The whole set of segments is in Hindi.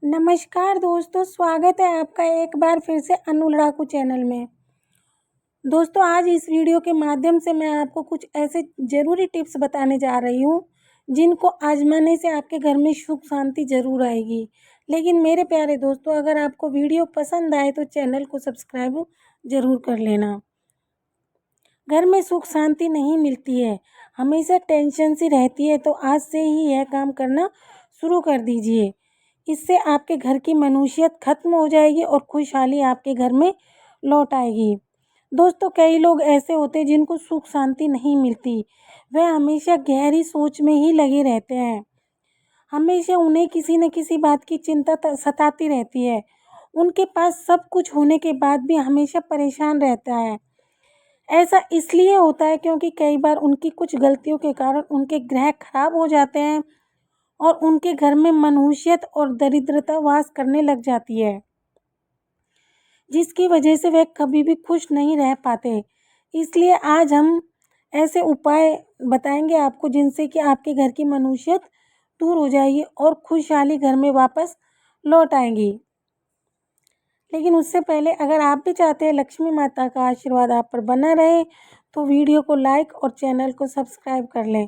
नमस्कार दोस्तों, स्वागत है आपका एक बार फिर से अनु लड़ाकू चैनल में। दोस्तों, आज इस वीडियो के माध्यम से मैं आपको कुछ ऐसे ज़रूरी टिप्स बताने जा रही हूँ जिनको आजमाने से आपके घर में सुख शांति ज़रूर आएगी। लेकिन मेरे प्यारे दोस्तों, अगर आपको वीडियो पसंद आए तो चैनल को सब्सक्राइब ज़रूर कर लेना। घर में सुख शांति नहीं मिलती है, हमेशा टेंशन सी रहती है, तो आज से ही यह काम करना शुरू कर दीजिए। इससे आपके घर की मनुष्यत खत्म हो जाएगी और खुशहाली आपके घर में लौट आएगी। दोस्तों, कई लोग ऐसे होते हैं जिनको सुख शांति नहीं मिलती। वह हमेशा गहरी सोच में ही लगे रहते हैं। हमेशा उन्हें किसी न किसी बात की चिंता सताती रहती है। उनके पास सब कुछ होने के बाद भी हमेशा परेशान रहता है। ऐसा इसलिए होता है क्योंकि कई बार उनकी कुछ गलतियों के कारण उनके ग्रह खराब हो जाते हैं और उनके घर में मनहूसियत और दरिद्रता वास करने लग जाती है, जिसकी वजह से वे कभी भी खुश नहीं रह पाते। इसलिए आज हम ऐसे उपाय बताएंगे आपको जिनसे कि आपके घर की मनहूसियत दूर हो जाएगी और खुशहाली घर में वापस लौट आएगी। लेकिन उससे पहले अगर आप भी चाहते हैं लक्ष्मी माता का आशीर्वाद आप पर बना रहे तो वीडियो को लाइक और चैनल को सब्सक्राइब कर लें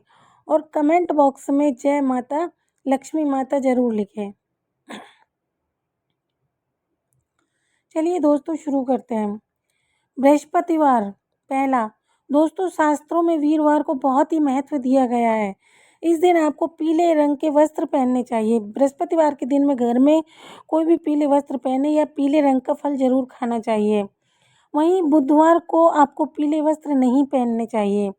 और कमेंट बॉक्स में जय माता लक्ष्मी माता ज़रूर लिखें। चलिए दोस्तों, शुरू करते हैं। बृहस्पतिवार पहला। दोस्तों, शास्त्रों में वीरवार को बहुत ही महत्व दिया गया है। इस दिन आपको पीले रंग के वस्त्र पहनने चाहिए। बृहस्पतिवार के दिन में घर में कोई भी पीले वस्त्र पहने या पीले रंग का फल जरूर खाना चाहिए। वहीं बुधवार को आपको पीले वस्त्र नहीं पहनने चाहिए।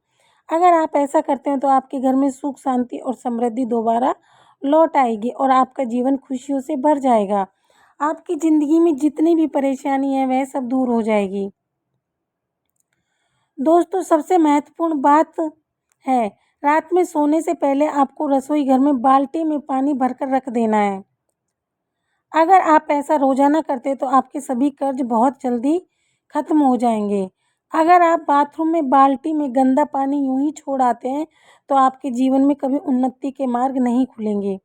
अगर आप ऐसा करते हैं तो आपके घर में सुख शांति और समृद्धि दोबारा लौट आएगी और आपका जीवन खुशियों से भर जाएगा। आपकी ज़िंदगी में जितनी भी परेशानी है वह सब दूर हो जाएगी। दोस्तों, सबसे महत्वपूर्ण बात है, रात में सोने से पहले आपको रसोई घर में बाल्टी में पानी भरकर रख देना है। अगर आप ऐसा रोजाना करते तो आपके सभी कर्ज बहुत जल्दी खत्म हो जाएंगे। अगर आप बाथरूम में बाल्टी में गंदा पानी यूं ही छोड़ आते हैं तो आपके जीवन में कभी उन्नति के मार्ग नहीं खुलेंगे।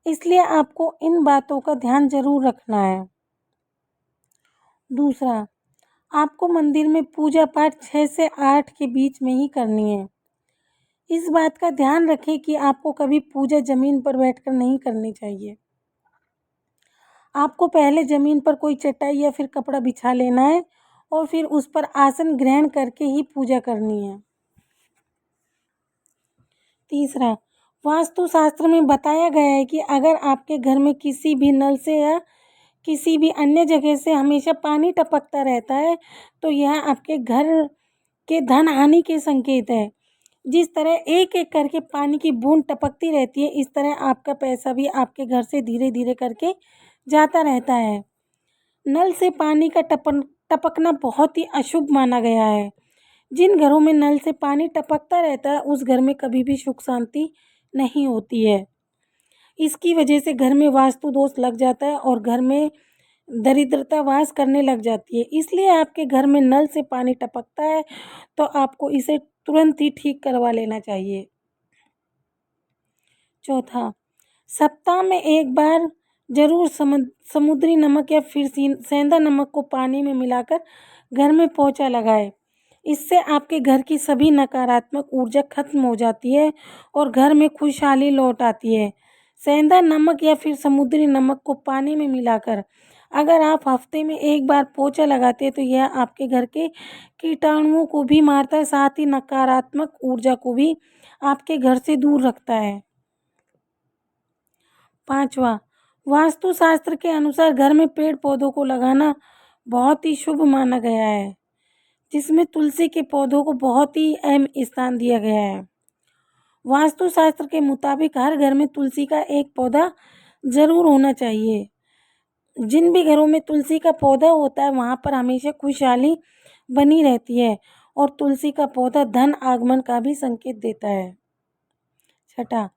इसलिए आपको इन बातों का ध्यान जरूर रखना है। दूसरा, आपको मंदिर में पूजा पाठ 6 से 8 के बीच में ही करनी है। इस बात का ध्यान रखें कि आपको कभी पूजा जमीन पर बैठकर नहीं करनी चाहिए। आपको पहले जमीन पर कोई चटाई या फिर कपड़ा बिछा लेना है और फिर उस पर आसन ग्रहण करके ही पूजा करनी है। तीसरा, वास्तुशास्त्र में बताया गया है कि अगर आपके घर में किसी भी नल से या किसी भी अन्य जगह से हमेशा पानी टपकता रहता है तो यह आपके घर के धन हानि के संकेत है। जिस तरह एक एक करके पानी की बूंद टपकती रहती है, इस तरह आपका पैसा भी आपके घर से धीरे धीरे करके जाता रहता है। नल से पानी का टपकना बहुत ही अशुभ माना गया है। जिन घरों में नल से पानी टपकता रहता है उस घर में कभी भी सुख शांति नहीं होती है। इसकी वजह से घर में वास्तु दोष लग जाता है और घर में दरिद्रता वास करने लग जाती है। इसलिए आपके घर में नल से पानी टपकता है तो आपको इसे तुरंत ही ठीक करवा लेना चाहिए। चौथा, सप्ताह में एक बार जरूर समुद्री नमक या फिर सेंधा नमक को पानी में मिलाकर घर में पोंछा लगाएं। इससे आपके घर की सभी नकारात्मक ऊर्जा खत्म हो जाती है और घर में खुशहाली लौट आती है। सेंधा नमक या फिर समुद्री नमक को पानी में मिलाकर अगर आप हफ्ते में एक बार पोंछा लगाते हैं तो यह आपके घर के कीटाणुओं को भी मारता है, साथ ही नकारात्मक ऊर्जा को भी आपके घर से दूर रखता है। पांचवा, वास्तुशास्त्र के अनुसार घर में पेड़ पौधों को लगाना बहुत ही शुभ माना गया है, जिसमें तुलसी के पौधों को बहुत ही अहम स्थान दिया गया है। वास्तुशास्त्र के मुताबिक हर घर में तुलसी का एक पौधा जरूर होना चाहिए। जिन भी घरों में तुलसी का पौधा होता है वहाँ पर हमेशा खुशहाली बनी रहती है और तुलसी का पौधा धन आगमन का भी संकेत देता है। छठा,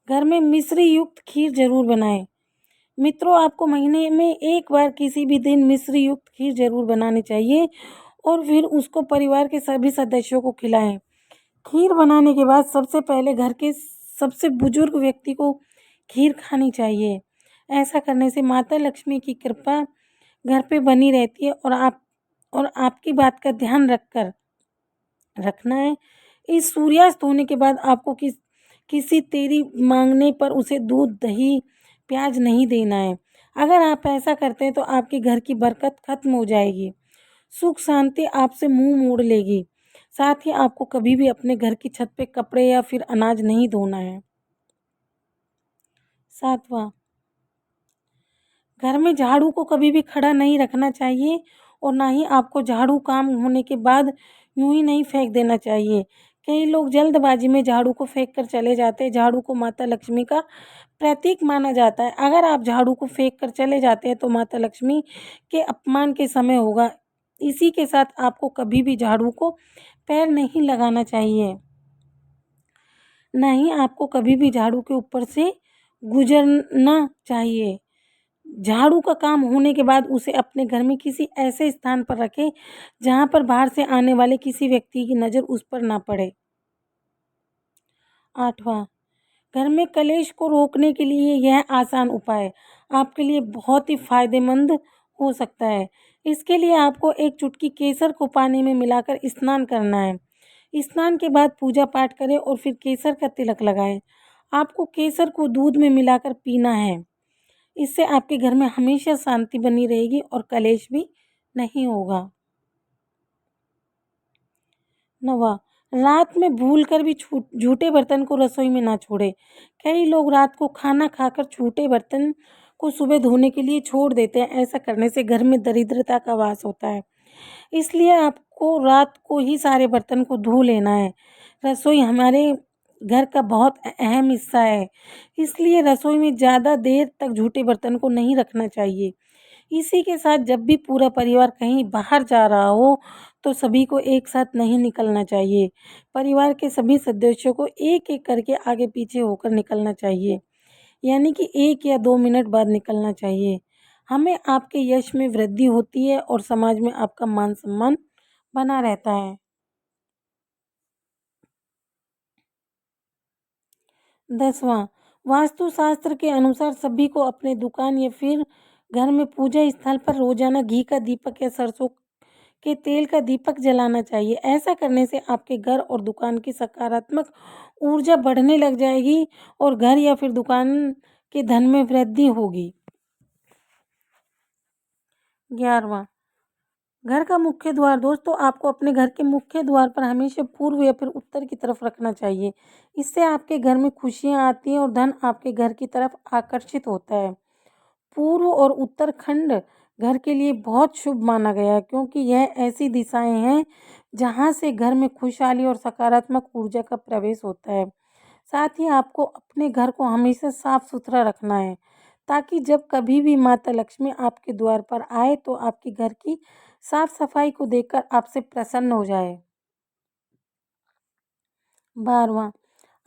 घर में मिश्री युक्त खीर जरूर बनाएं। मित्रों, आपको महीने में एक बार किसी भी दिन मिश्री युक्त खीर जरूर बनानी चाहिए और फिर उसको परिवार के सभी सदस्यों को खिलाएं। खीर बनाने के बाद सबसे पहले घर के सबसे बुजुर्ग व्यक्ति को खीर खानी चाहिए। ऐसा करने से माता लक्ष्मी की कृपा घर पे बनी रहती है और आपकी बात का ध्यान रखना है। इस सूर्यास्त होने के बाद आपको किसी तेरी मांगने पर उसे दूध, दही, प्याज नहीं देना है। अगर आप ऐसा करते हैं तो आपके घर की बरकत खत्म हो जाएगी। सुख शांति आपसे मुंह मोड़ लेगी। साथ ही आपको कभी भी अपने घर की छत पे कपड़े या फिर अनाज नहीं धोना है। 7वां, घर में झाड़ू को कभी भी खड़ा नहीं रखना चाहिए और ना ही आपको झाड़ू काम होने के बाद यूं ही नहीं फेंक देना चाहिए। कई लोग जल्दबाजी में झाड़ू को फेंक कर चले जाते हैं। झाड़ू को माता लक्ष्मी का प्रतीक माना जाता है। अगर आप झाड़ू को फेंक कर चले जाते हैं तो माता लक्ष्मी के अपमान के समय होगा। इसी के साथ आपको कभी भी झाड़ू को पैर नहीं लगाना चाहिए। ना ही आपको कभी भी झाड़ू के ऊपर से गुजरना चाहिए। झाड़ू का काम होने के बाद उसे अपने घर में किसी ऐसे स्थान पर रखें जहां पर बाहर से आने वाले किसी व्यक्ति की नज़र उस पर ना पड़े। 8वां, घर में कलेश को रोकने के लिए यह आसान उपाय आपके लिए बहुत ही फायदेमंद हो सकता है। इसके लिए आपको एक चुटकी केसर को पानी में मिलाकर स्नान करना है। स्नान के बाद पूजा पाठ करें और फिर केसर का तिलक लगाएं। आपको केसर को दूध में मिलाकर पीना है। इससे आपके घर में हमेशा शांति बनी रहेगी और कलेश भी नहीं होगा। 9वां, रात में भूलकर भी झूठे बर्तन को रसोई में ना छोड़ें। कई लोग रात को खाना खाकर झूठे बर्तन को सुबह धोने के लिए छोड़ देते हैं। ऐसा करने से घर में दरिद्रता का वास होता है। इसलिए आपको रात को ही सारे बर्तन को धो लेना है। रसोई हमारे घर का बहुत अहम हिस्सा है। इसलिए रसोई में ज़्यादा देर तक झूठे बर्तन को नहीं रखना चाहिए। इसी के साथ जब भी पूरा परिवार कहीं बाहर जा रहा हो तो सभी को एक साथ नहीं निकलना चाहिए। परिवार के सभी सदस्यों को एक-एक करके आगे पीछे होकर निकलना चाहिए। यानी कि 1 या 2 मिनट बाद निकलना चाहिए। हमें आपके यश में वृद्धि होती है और समाज में आपका मान-सम्मान बना रहता है। 10वां, वास्तुशास्त्र के अनुसार सभी को अपने दुकान या फिर घर में पूजा स्थल पर रोजाना घी का दीपक या सरसों के तेल का दीपक जलाना चाहिए। ऐसा करने से आपके घर और दुकान की सकारात्मक ऊर्जा बढ़ने लग जाएगी और घर या फिर दुकान के धन में वृद्धि होगी। 11वां, घर का मुख्य द्वार। दोस्तों, आपको अपने घर के मुख्य द्वार पर हमेशा पूर्व या फिर उत्तर की तरफ रखना चाहिए। इससे आपके घर में खुशियां आती हैं और धन आपके घर की तरफ आकर्षित होता है। पूर्व और उत्तर खंड घर के लिए बहुत शुभ माना गया है क्योंकि यह ऐसी दिशाएं हैं जहां से घर में खुशहाली और सकारात्मक ऊर्जा का प्रवेश होता है। साथ ही आपको अपने घर को हमेशा साफ सुथरा रखना है ताकि जब कभी भी माता लक्ष्मी आपके द्वार पर आए तो आपके घर की साफ सफाई को देखकर आपसे प्रसन्न हो जाए। 12वां,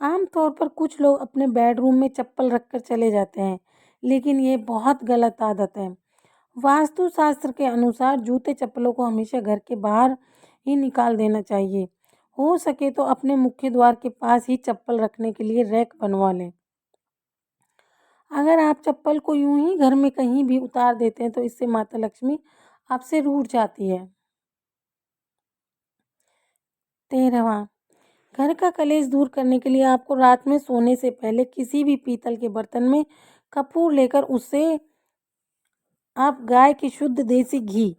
आमतौर पर कुछ लोग अपने बेडरूम में चप्पल रखकर चले जाते हैं, लेकिन ये बहुत गलत आदत है। वास्तुशास्त्र के अनुसार जूते चप्पलों को हमेशा घर के बाहर ही निकाल देना चाहिए। हो सके तो अपने मुख्य द्वार के पास ही चप्पल रखने के लिए रैक बनवा लें। अगर आप चप्पल को यूं ही घर में कहीं भी उतार देते हैं तो इससे माता लक्ष्मी आपसे रूठ जाती है। 13वां, घर का कलेश दूर करने के लिए आपको रात में सोने से पहले किसी भी पीतल के बर्तन में कपूर लेकर उससे आप गाय के शुद्ध देसी घी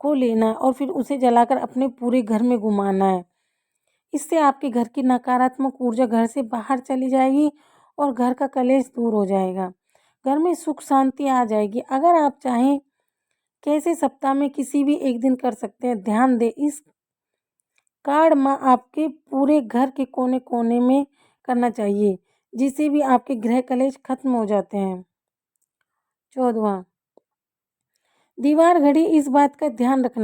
को लेना है और फिर उसे जलाकर अपने पूरे घर में घुमाना है। इससे आपके घर की नकारात्मक ऊर्जा घर से बाहर चली जाएगी और घर का कलेश दूर हो जाएगा। घर में सुख शांति आ जाएगी। अगर आप चाहें कैसे सप्ताह में किसी भी एक दिन कर सकते हैं। ध्यान दें, इस कार्ड में आपके पूरे घर के कोने कोने में करना चाहिए जिससे भी आपके गृह कलेश खत्म हो जाते हैं। 14वां, दीवार घड़ी। इस बात का ध्यान रखना